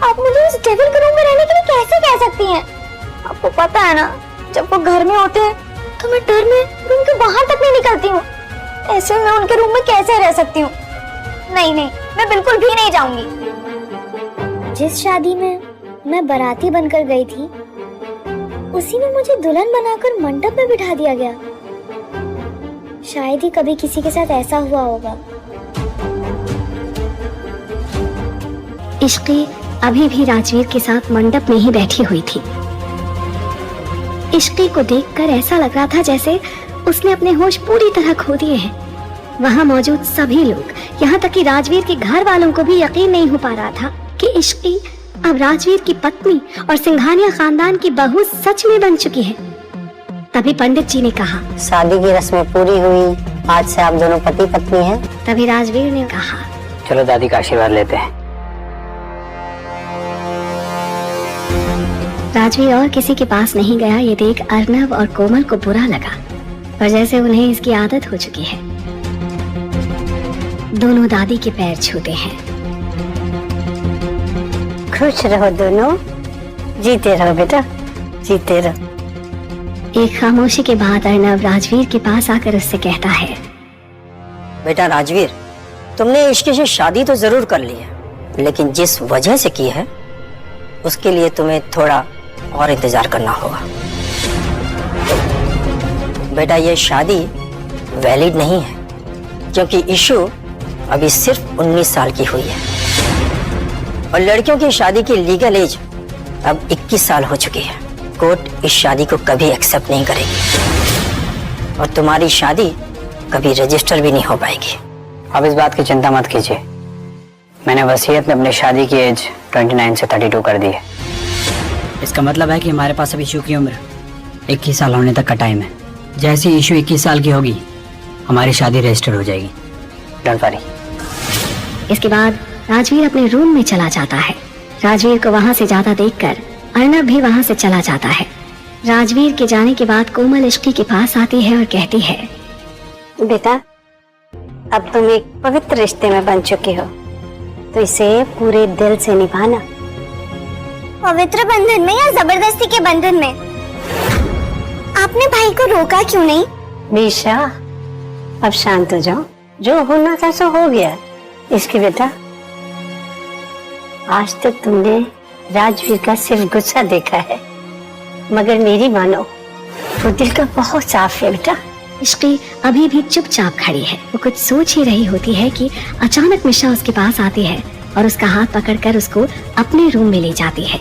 आप मुझे उस डेविल के रूम में रहने के लिए कैसे कह सकती हैं? आपको पता है ना, जब वो घर में होते हैं तो मैं डर में रूम के बाहर तक नहीं निकलती हूँ। ऐसे मैं उनके रूम में कैसे रह सकती हूँ? नहीं नहीं, मैं बिल्कुल भी नहीं जाऊंगी। जिस शादी में मैं बाराती बनकर गई थी, उसी में मुझे दुल्हन बनाकर मंडप में बिठा दिया गया। शायद ही कभी किसी के साथ ऐसा हुआ होगा। इश्की अभी भी राजवीर के साथ मंडप में ही बैठी हुई थी। इश्की को देखकर ऐसा लग रहा था जैसे उसने अपने होश पूरी तरह खो दिए हैं। वहां मौजूद सभी लोग, यहाँ तक कि राजवीर के घर वालों को भी यकीन नहीं हो पा रहा था कि इश्की अब राजवीर की पत्नी और सिंघानिया खानदान की बहू सच में बन चुकी है। तभी पंडित जी ने कहा, शादी की रस्में पूरी हुई, आज से आप दोनों पति पत्नी हैं। तभी राजवीर ने कहा, चलो दादी का आशीर्वाद लेते हैं। राजवीर और किसी के पास नहीं गया। ये देख अर्नव और कोमल को बुरा लगा, पर जैसे उन्हें इसकी आदत हो चुकी है, दोनों दादी के पैर छूते हैं। खुश रहो दोनों, जीते रहो बेटा, जीते रहो। एक खामोशी के बाद अर्नव राजवीर के पास आकर उससे कहता है, बेटा राजवीर, तुमने इश्क से शादी तो जरूर कर ली है, लेकिन जिस वजह से की है उसके लिए तुम्हें थोड़ा और इंतजार करना होगा। बेटा ये शादी वैलिड नहीं है, क्योंकि इशू अभी सिर्फ 19 साल की हुई है और लड़कियों की शादी की लीगल एज अब 21 साल हो चुकी है। कोर्ट इस शादी को कभी एक्सेप्ट नहीं करेगी और तुम्हारी शादी कभी रजिस्टर भी नहीं हो पाएगी। अब इस बात की चिंता मत कीजिए, मैंने वसीयत में अपनी शादी की एज 29 से 32 कर दी है। इसका मतलब है कि हमारे पास अब इशू की उम्र 21 साल होने तक का टाइम है। जैसे ही इशू 21 साल की होगी, हमारी शादी रजिस्टर हो जाएगी। Don't worry. इसके बाद राजवीर अपने रूम में चला जाता है। राजवीर को वहाँ से जाता देखकर अर्नब भी वहाँ से चला जाता है। राजवीर के जाने के बाद कोमल इश्की के पास आती है और कहती है, बेटा अब तुम एक पवित्र रिश्ते में बन चुके हो, तो इसे पूरे दिल से निभाना। पवित्र बंधन में या जबरदस्ती के बंधन में? आपने भाई को रोका क्यों नहीं? मीशा अब शांत हो जाओ, जो होना था सो हो गया। इसकी बेटा आज तक तुमने राजवीर का सिर्फ गुस्सा देखा है, मगर मेरी मानो वो दिल का बहुत साफ है बेटा। इश्की अभी भी चुपचाप खड़ी है। वो कुछ सोच ही रही होती है कि अचानक मिशा उसके पास आती है और उसका हाथ पकड़कर उसको अपने रूम में ले जाती है।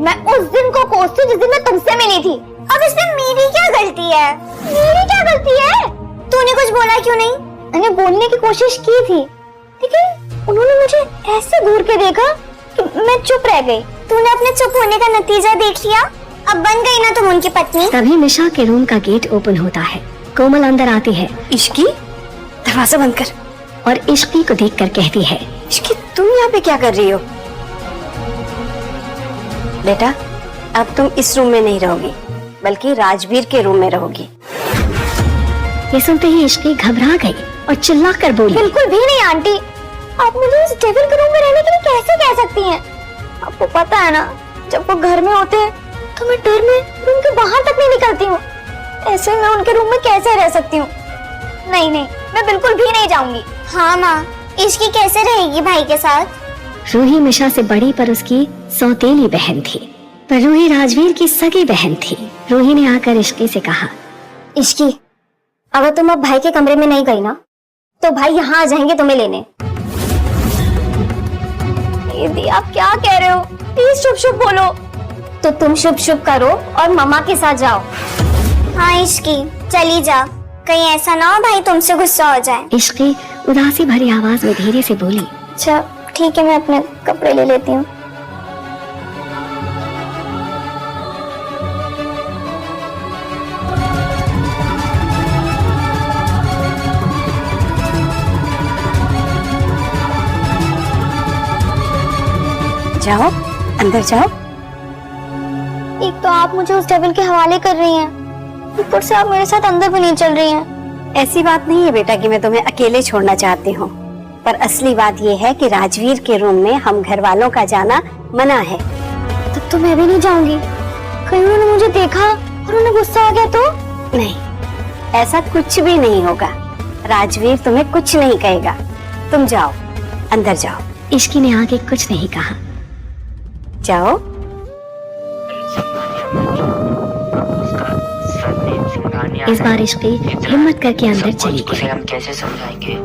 मैं उस दिन को कोसती हूँ जिस दिन मैं तुमसे मिली थी। अब इसमें मेरी क्या गलती है? मेरी क्या गलती है? तूने कुछ बोला क्यों नहीं? मैंने बोलने की कोशिश की थी, लेकिन उन्होंने मुझे ऐसे घूर के देखा कि मैं चुप रह गई। तूने अपने चुप होने का नतीजा देख लिया। अब बन गई ना तुम उनकी पत्नी। तभी मिशा के रूम का गेट ओपन होता है। कोमल अंदर आती है। इश्की दरवाजा बंद कर। और इश्की को देखकर कहती है, इश्की तुम यहाँ पे क्या कर रही हो? बेटा अब तुम इस रूम में नहीं रहोगी, बल्कि राजवीर के रूम में रहोगी। ये सुनते ही इश्की घबरा गई और चिल्लाकर बोली, बिल्कुल भी नहीं आंटी, आप मुझे उस डेविल के रूम में रहने के लिए कैसे कह सकती हैं? आपको पता है ना, जब वो घर में होते हैं तो मैं डर में रूम के बाहर तक नहीं निकलती हूँ। ऐसे मैं उनके रूम में कैसे रह सकती हूँ? नहीं नहीं, मैं बिल्कुल भी नहीं जाऊंगी। हाँ माँ, इश्की कैसे रहेगी भाई के साथ? रूही मिशा से बड़ी पर उसकी सौतेली बहन थी, पर रूही राजवीर की सगी बहन थी। रूही ने आकर इश्की से कहा, इश्की, अगर तुम अब भाई के कमरे में नहीं गई ना, तो भाई यहाँ आ जाएंगे तुम्हें लेने। दीदी आप क्या कह रहे हो? प्लीज शुभ शुभ बोलो। तो तुम शुभ शुभ करो और मम्मा के साथ जाओ। हाँ इश्की, चली जा, कहीं ऐसा ना हो भाई तुमसे गुस्सा हो जाए। इश्की उदासी भरी आवाज में धीरे से बोली, अच्छा ठीक है, मैं अपने कपड़े ले लेती हूँ। जाओ अंदर जाओ। एक तो आप मुझे उस डेविल के हवाले कर रही हैं, ऊपर से आप मेरे साथ अंदर भी नहीं चल रही हैं। ऐसी बात नहीं है बेटा कि मैं तुम्हें अकेले छोड़ना चाहती हूँ। पर असली बात ये है कि राजवीर के रूम में हम घर वालों का जाना मना है। तब तो मैं भी नहीं जाऊंगी। कहीं उन्होंने मुझे देखा और उन्हें गुस्सा आ गया तो? नहीं, ऐसा कुछ भी नहीं होगा। राजवीर तुम्हें कुछ नहीं कहेगा। तुम जाओ, अंदर जाओ। इश्की ने आगे कुछ नहीं कहा। जाओ। इस बार इश्की हिम्मत करके अंदर चली गई। हम कैसे समझाएंगे?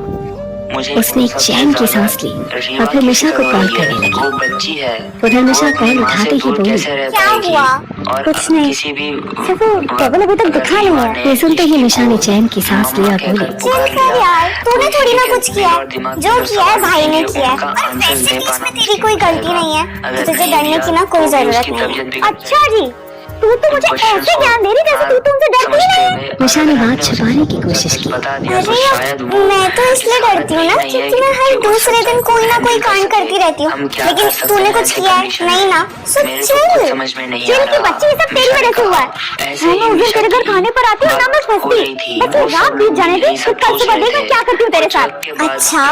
मुझे उसने एक चैन की सांस ली और फिर मिशा को कॉल करने लगी। वो बच्ची है। उधर मिशा कॉल उठाते ही बोली, क्या हुआ? और कुछ नहीं। किसी भी सिर्फ वो टेबल अभी तक दिखा नहीं है। ये सुनते ही मिशा ने चैन की सांस लिया और बोली, चल कर यार, तूने थोड़ी ना कुछ किया। जो किया है भाई ने किया है। और वैसे भी इसमें तेरी कोई गलती नहीं है। तुझे डरने की ना कोई जरूरत नहीं है। अच्छा जी, तू तो मुझे ऐसे ज्ञान दे रही जैसे तू तुमसे डरती ही नहीं। मिशा ने बात छुपाने की कोशिश की। अरे मैं तो इसलिए डरती हूँ ना क्योंकि मैं हर दूसरे दिन कोई ना कोई कांड करती रहती हूँ। लेकिन तूने कुछ किया है नहीं ना? चल समझ में नहीं चल की बच्ची, सब तेरी वजह से हुआ है। मैं उस दिन तेरे घर खाने पर आती हूँ ना, मैं फंसती। बस रात बीत जाने दी, फिर कल सुबह देखा क्या करती हूँ तेरे साथ। अच्छा,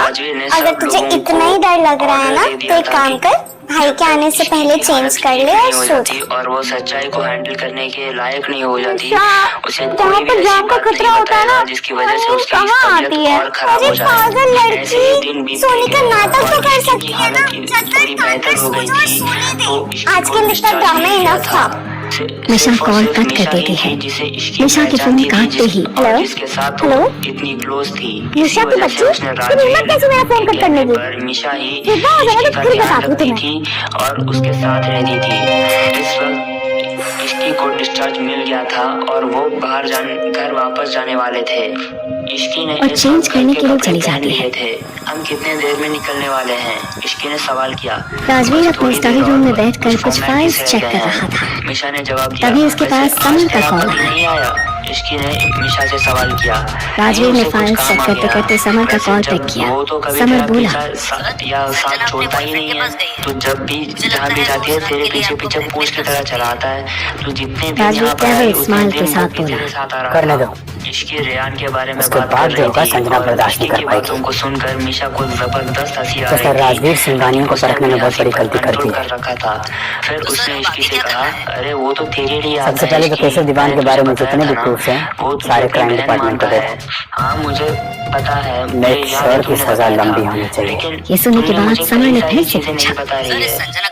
अगर तुझे इतना ही डर लग रहा है ना तो एक काम कर, भाई के आने से पहले चेंज कर ले और सो जा। और वो सच्चाई को हैंडल करने के लायक नहीं हो जाती। उसे जहाँ पर जान का खतरा होता है ना, जिसकी वजह से उसकी कहाँ आती है? और खराब अरे हो जाए। पागल ऐसे ही दिन लड़की, बीत सोने का गए। नाटक तो कर सकती की है ना। हालत थोड़ी बेहतर हो गई थी तो आज के लिए तक ड्रामा इनफ था। मिशा कॉल कट कर देती है। मिशा के फोन काटते ही, हेलो? हेलो? इतनी क्लोज थी। मिशा की बच्ची, तुम हिम्मत कैसे मेरा फोन कट करने की? मिशा ही फिर हो जाएगा तो फिर बताती हूँ तुम्हें। थी और उसके साथ रहती थी। इस वक्त इसकी को डिस्चार्ज मिल गया था और वो घर वापस जाने वाले थे। इश्की ने और चेंज करने के लिए चली जाती है। थे। हम कितने देर में निकलने वाले हैं? इश्की ने सवाल किया। राजवीर अपने स्टडी रूम में बैठकर कुछ फाइल्स चेक कर रहा था। मिशा ने जवाब दिया। तभी उसके पास "वैसे समर आज का तेरा कॉल पति आया। नहीं आया?" इश्की ने मिशा से सवाल किया। राजवीर ने "उसे कुछ फाइल्स काम चेक आ करते गया। करते समर का वैसे कॉल जब पिक किया। वो तो कभी समर तेरा बोला, पीछा साथ छोड़ता ही नहीं है। तू जब भी जहाँ भी जाती है तेरे पीछे पीछे पूछ की तरह चला आता है। तू जितने दिन राजवीर यहाँ पर केवल आई, उतने स्माइल दिन के वो साथ भी बोला, तेरे साथ आ रहा करने था। दो। इसके रेयान के बारे में उसके बात बाद कर जो रही होगा थी संजना और बर्दाश्त नहीं इसकी कर पाएगी। बातों को सुनकर मिशा को जबरदस्त हंसी आ तो रही सर थी। राजवीर सिंघानियों को उसने परखने में बहुत अपनी बड़ी हंसी गलती पर करती कंट्रोल है। कर रखा था। फिर उसने इसकी से कहा, अरे वो तो तेरे लिए आता सबसे है पहले तो इसकी। केशव दीवान के मैंने बारे में तुझे जितने भी बताया था प्रूफ्स हैं, ना, वो तुझे सारे अपनी क्राइम बहन डिपार्टमेंट को मानता दे। है। हाँ मुझे पता है, मुझे नेक्स्ट याद है सर की तूने सजा बताया था। लंबी होनी चाहिए। लेकिन ये सुनने के तूने बाद मुझे समर कई ने सारी फिर से चीजें पूछा, नहीं बता रही है।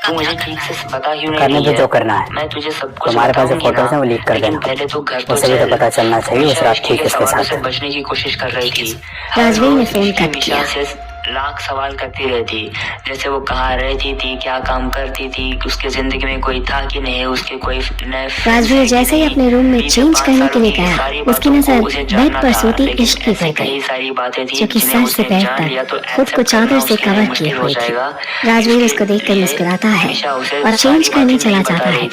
तू मुझे ठीक से पता क्यों नहीं करने रही दो है? जो करना है। मैं तुझे सब कुछ तुम्हारे पास जो बताऊंगी फोटोज ना, हैं वो लीक कर लेकिन देना। पहले तू घर तो उसे भी तो चल। पता चलना चाहिए उस रात ठीक किसके सवालों साथ से है। बचने की कोशिश कर रही थी। राजवीर ने फोन इसकी कट किया। मिशा से लाख सवाल करती रहती, जैसे वो कहाँ रहती थी, क्या काम करती थी, उसके जिंदगी में कोई था कि नहीं, उसके कोई नए राजवीर जैसे ही अपने रूम में चेंज करने के लिए गया, उसकी नजर बेड पर सोती इश्की पर गई, सारी बातें थी जो कि सर से पैर तक खुद को चादर से कवर किए हुए थी। राजवीर उसको देखकर मुस्कुराता है और चेंज करने चला जाता है।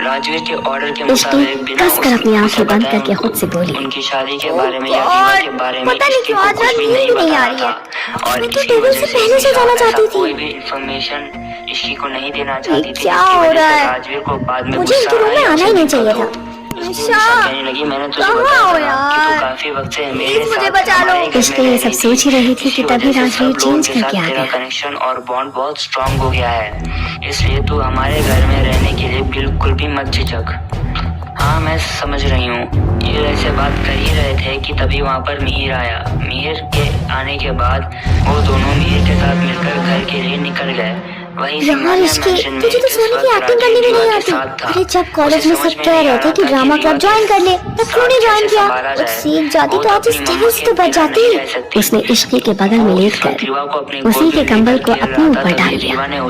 राजवीर के ऑर्डर के इश्की मुताबिक बिना कसकर अपनी आंखें उसे बंद बताए करके खुद से बोली, उनकी शादी के बारे में या विवाह के बारे में पता नहीं किसी क्यों को आज कुछ रात भी नींद नहीं नहीं बता आ रहा रही है। था। और मैं तो इसी टेबल वजह से से पहले से जाना ऐसा चाहती थी। कोई भी इंफॉर्मेशन इश्की को नहीं देना चाहती थी, क्या जिसकी हो वजह रहा से है? राजवीर को बाद में मुझे गुस्सा इनके रूम में आया और आना ही नहीं उसे चाहिए दिक्कत था। हो। इसलिए निशा, निशा कहने लगी, मैंने तुझे कहाँ बताया हो था ना कि यार? तू काफी वक्त से मेरे प्लीज मुझे साथ बचा लो। हमारे घर में इश्की ये रह सब रही सोच ही रही थी कि इसी तभी वजह से राजवीर सब लोगों चेंज के करके साथ आ तेरा गया। कनेक्शन और बॉन्ड बहुत स्ट्रांग हो गया है, इसलिए तू हमारे घर में रहने के लिए बिल्कुल भी मत झिझक। हाँ मैं समझ रही हूँ, ये ऐसे बात कर ही रहे थे कि तभी वहाँ पर मिहिर आया। मिहिर के आने के बाद वो दोनों मिहिर के साथ मिलकर घर के लिए निकल गए। वही यार इसकी तुझे तो सोने की एक्टिंग करनी भी नहीं आती। अरे जब कॉलेज में सब कह रहे थे कि ड्रामा क्लब ज्वाइन कर ले, तब क्यों नहीं ज्वाइन किया? कुछ सीख जाती तो आज इस टेबल से तो बच जाती। उसने इश्की के बगल में लेटकर उसी के कंबल को अपने ऊपर डाल लिया।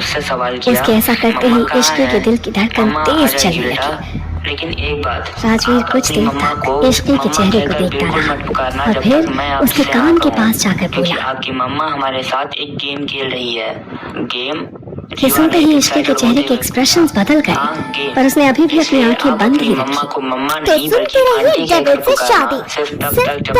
उसके ऐसा करते ही इश्की के दिल की धड़कन तेज चलने लगी। लेकिन एक बात, राजवीर कुछ देर तक इश्की के चेहरे को देखता रहा और फिर उसके कान के पास जाकर बोला, आपकी मम्मा हमारे साथ एक गेम खेल रही है। गेम ये सुनते ही इश्की के चेहरे के एक्सप्रेशंस बदल गए, पर उसने अभी भी अपनी आंखें बंद ही रखी। मम्मा को मम्मा तो नहीं सुनते बल्कि रहिए आंटी कहकर जगत से पुकारा। शादी सिर्फ तब सिर्फ तक जब